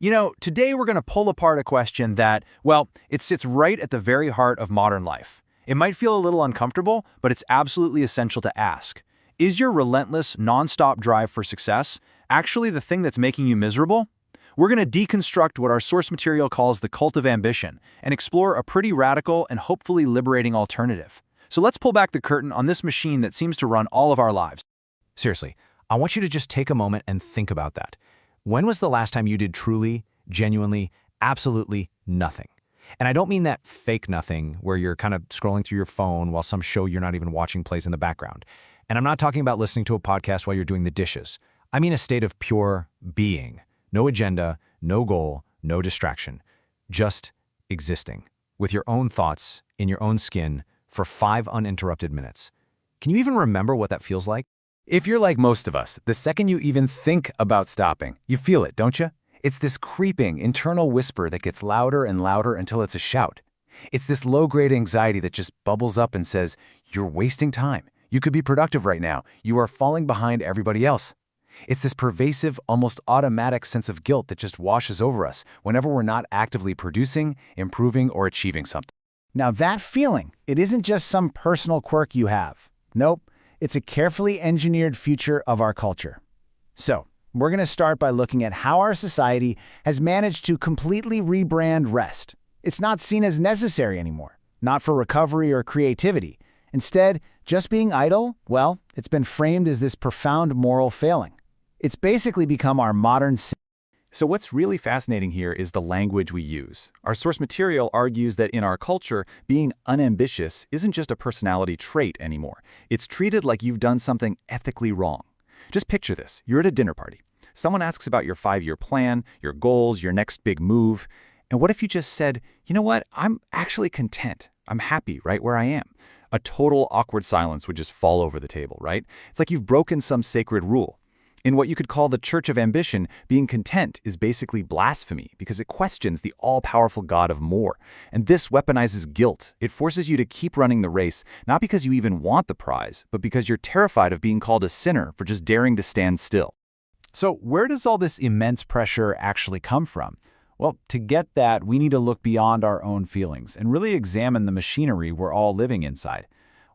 Today we're going to pull apart a question that, well, it sits right at the very heart of modern life. It might feel a little uncomfortable, but it's absolutely essential to ask. Is your relentless, non-stop drive for success actually the thing that's making you miserable? We're going to deconstruct what our source material calls the cult of ambition and explore a pretty radical and hopefully liberating alternative. So let's pull back the curtain on this machine that seems to run all of our lives. Seriously, I want you to just take a moment and think about that. When was the last time you did truly, genuinely, absolutely nothing? And I don't mean that fake nothing where you're kind of scrolling through your phone while some show you're not even watching plays in the background. And I'm not talking about listening to a podcast while you're doing the dishes. I mean a state of pure being. No agenda, no goal, no distraction. Just existing with your own thoughts in your own skin for 5 uninterrupted minutes. Can you even remember what that feels like? If you're like most of us, the second you even think about stopping, you feel it, don't you? It's this creeping internal whisper that gets louder and louder until it's a shout. It's this low-grade anxiety that just bubbles up and says, you're wasting time. You could be productive right now. You are falling behind everybody else. It's this pervasive, almost automatic sense of guilt that just washes over us whenever we're not actively producing, improving, or achieving something. Now that feeling, it isn't just some personal quirk you have. Nope, it's a carefully engineered feature of our culture. So, we're going to start by looking at how our society has managed to completely rebrand rest. It's not seen as necessary anymore, not for recovery or creativity. Instead, just being idle, well, it's been framed as this profound moral failing. It's basically become our modern sin. So what's really fascinating here is the language we use. Our source material argues that in our culture, being unambitious isn't just a personality trait anymore. It's treated like you've done something ethically wrong. Just picture this. You're at a dinner party. Someone asks about your 5-year plan, your goals, your next big move. And what if you just said, you know what, I'm actually content. I'm happy right where I am. A total awkward silence would just fall over the table, right? It's like you've broken some sacred rule. In what you could call the Church of Ambition, being content is basically blasphemy because it questions the all-powerful God of more. And this weaponizes guilt. It forces you to keep running the race, not because you even want the prize, but because you're terrified of being called a sinner for just daring to stand still. So where does all this immense pressure actually come from? Well, to get that, we need to look beyond our own feelings and really examine the machinery we're all living inside.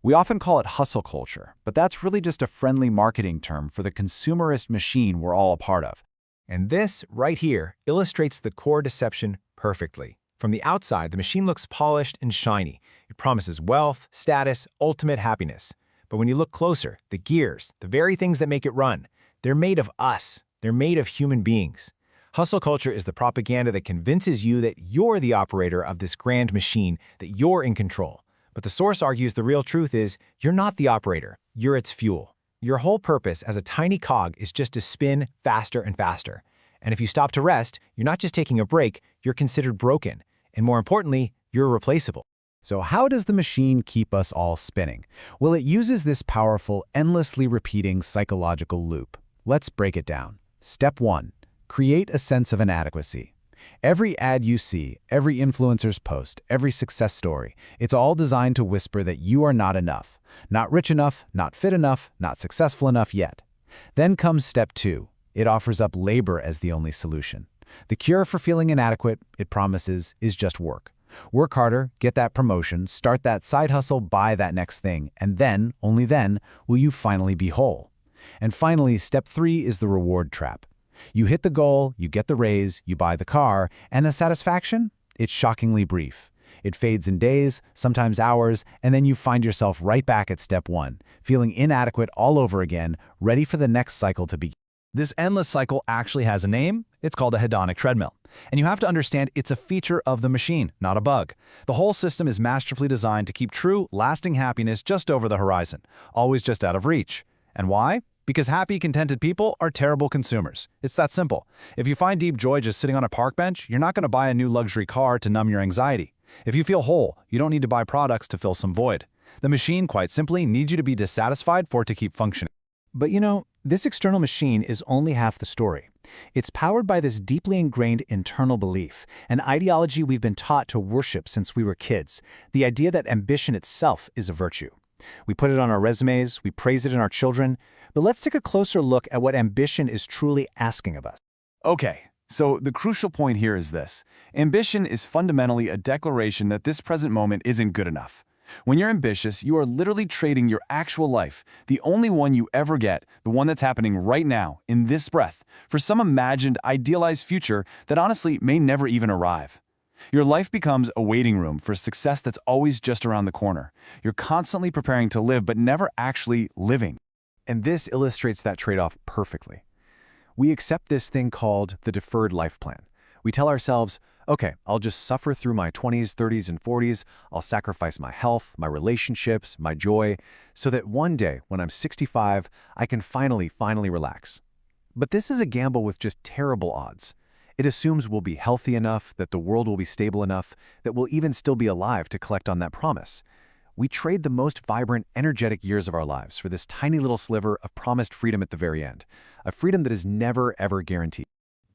We often call it hustle culture, but that's really just a friendly marketing term for the consumerist machine we're all a part of. And this, right here, illustrates the core deception perfectly. From the outside, the machine looks polished and shiny. It promises wealth, status, ultimate happiness. But when you look closer, the gears, the very things that make it run, they're made of us. They're made of human beings. Hustle culture is the propaganda that convinces you that you're the operator of this grand machine, that you're in control. But the source argues the real truth is you're not the operator, you're its fuel. Your whole purpose as a tiny cog is just to spin faster and faster. And if you stop to rest, you're not just taking a break, you're considered broken. And more importantly, you're replaceable. So how does the machine keep us all spinning? Well, it uses this powerful, endlessly repeating psychological loop. Let's break it down. Step 1. Create a sense of inadequacy. Every ad you see, every influencer's post, every success story, it's all designed to whisper that you are not enough, not rich enough, not fit enough, not successful enough yet. Then comes step 2. It offers up labor as the only solution. The cure for feeling inadequate, it promises, is just work. Work harder, get that promotion, start that side hustle, buy that next thing, and then, only then, will you finally be whole. And finally, step 3 is the reward trap. You hit the goal, you get the raise, you buy the car, and the satisfaction? It's shockingly brief. It fades in days, sometimes hours, and then you find yourself right back at step 1, feeling inadequate all over again, ready for the next cycle to begin. This endless cycle actually has a name. It's called a hedonic treadmill. And you have to understand it's a feature of the machine, not a bug. The whole system is masterfully designed to keep true, lasting happiness just over the horizon, always just out of reach. And why? Because happy, contented people are terrible consumers. It's that simple. If you find deep joy just sitting on a park bench, you're not going to buy a new luxury car to numb your anxiety. If you feel whole, you don't need to buy products to fill some void. The machine, quite simply, needs you to be dissatisfied for it to keep functioning. But this external machine is only half the story. It's powered by this deeply ingrained internal belief, an ideology we've been taught to worship since we were kids, the idea that ambition itself is a virtue. We put it on our resumes, we praise it in our children, but let's take a closer look at what ambition is truly asking of us. Okay, So the crucial point here is this. Ambition is fundamentally a declaration that this present moment isn't good enough. When you're ambitious, you are literally trading your actual life, the only one you ever get, the one that's happening right now, in this breath, for some imagined, idealized future that honestly may never even arrive. Your life becomes a waiting room for success that's always just around the corner. You're constantly preparing to live, but never actually living. And this illustrates that trade-off perfectly. We accept this thing called the deferred life plan. We tell ourselves, okay, I'll just suffer through my 20s, 30s, and 40s. I'll sacrifice my health, my relationships, my joy, so that one day, when I'm 65, I can finally relax. But this is a gamble with just terrible odds. It assumes we'll be healthy enough, that the world will be stable enough, that we'll even still be alive to collect on that promise. We trade the most vibrant, energetic years of our lives for this tiny little sliver of promised freedom at the very end, a freedom that is never, ever guaranteed.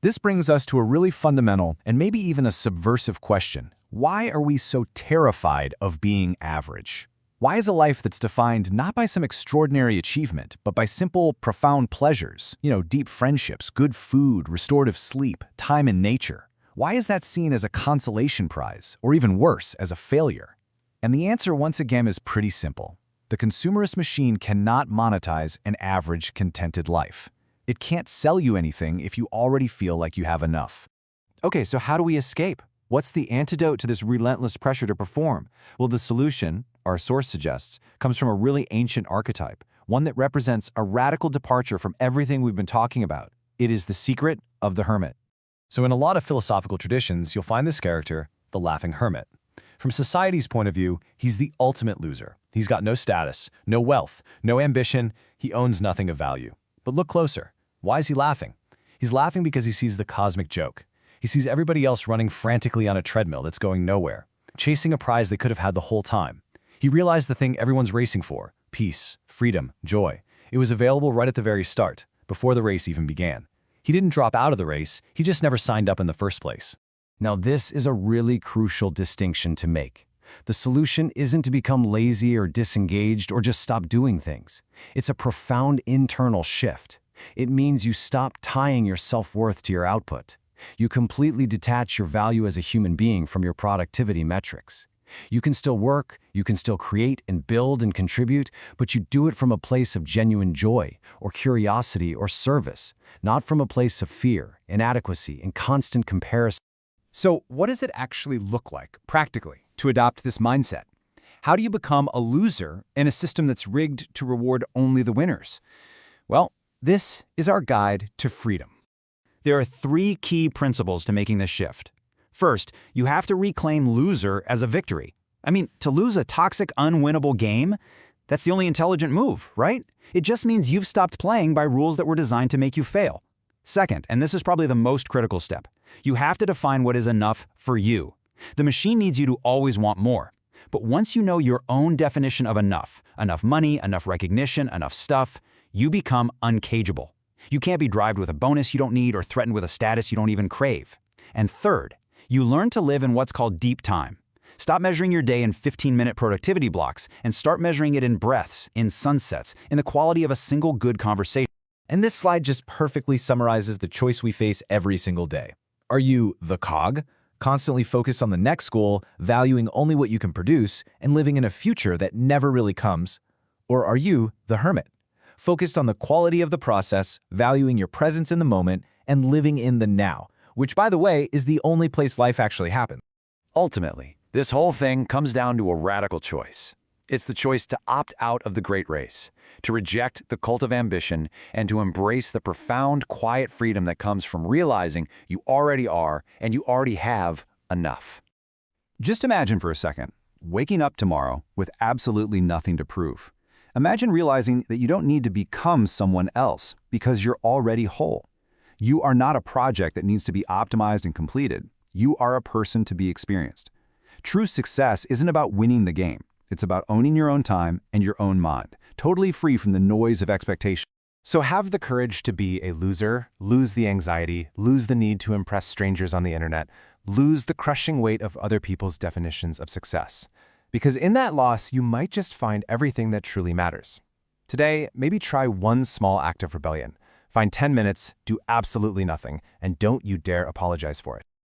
This brings us to a really fundamental and maybe even a subversive question. Why are we so terrified of being average? Why is a life that's defined not by some extraordinary achievement, but by simple, profound pleasures, deep friendships, good food, restorative sleep, time in nature? Why is that seen as a consolation prize, or even worse, as a failure? And the answer, once again, is pretty simple. The consumerist machine cannot monetize an average, contented life. It can't sell you anything if you already feel like you have enough. Okay, so how do we escape? What's the antidote to this relentless pressure to perform? Well, the solution, our source suggests, comes from a really ancient archetype, one that represents a radical departure from everything we've been talking about. It is the secret of the hermit. So in a lot of philosophical traditions, you'll find this character, the laughing hermit. From society's point of view, he's the ultimate loser. He's got no status, no wealth, no ambition, he owns nothing of value. But look closer. Why is he laughing? He's laughing because he sees the cosmic joke. He sees everybody else running frantically on a treadmill that's going nowhere, chasing a prize they could have had the whole time. He realized the thing everyone's racing for, peace, freedom, joy. It was available right at the very start, before the race even began. He didn't drop out of the race, he just never signed up in the first place. Now this is a really crucial distinction to make. The solution isn't to become lazy or disengaged or just stop doing things. It's a profound internal shift. It means you stop tying your self-worth to your output. You completely detach your value as a human being from your productivity metrics. You can still work, you can still create and build and contribute, but you do it from a place of genuine joy or curiosity or service, not from a place of fear, inadequacy, and constant comparison. So what does it actually look like, practically, to adopt this mindset? How do you become a loser in a system that's rigged to reward only the winners? Well, this is our guide to freedom. There are 3 key principles to making this shift. First, you have to reclaim loser as a victory. I mean, to lose a toxic, unwinnable game, that's the only intelligent move, right? It just means you've stopped playing by rules that were designed to make you fail. Second, and this is probably the most critical step, you have to define what is enough for you. The machine needs you to always want more. But once you know your own definition of enough money, enough recognition, enough stuff, you become uncageable. You can't be bribed with a bonus you don't need or threatened with a status you don't even crave. And third, you learn to live in what's called deep time. Stop measuring your day in 15-minute productivity blocks and start measuring it in breaths, in sunsets, in the quality of a single good conversation. And this slide just perfectly summarizes the choice we face every single day. Are you the cog, constantly focused on the next goal, valuing only what you can produce, and living in a future that never really comes? Or are you the hermit, focused on the quality of the process, valuing your presence in the moment, and living in the now, which, by the way, is the only place life actually happens? Ultimately, this whole thing comes down to a radical choice. It's the choice to opt out of the great race, to reject the cult of ambition, and to embrace the profound, quiet freedom that comes from realizing you already are and you already have enough. Just imagine for a second, waking up tomorrow with absolutely nothing to prove. Imagine realizing that you don't need to become someone else because you're already whole. You are not a project that needs to be optimized and completed. You are a person to be experienced. True success isn't about winning the game. It's about owning your own time and your own mind, totally free from the noise of expectation. So have the courage to be a loser, lose the anxiety, lose the need to impress strangers on the internet, lose the crushing weight of other people's definitions of success. Because in that loss, you might just find everything that truly matters. Today, maybe try one small act of rebellion. Find 10 minutes, do absolutely nothing, and don't you dare apologize for it.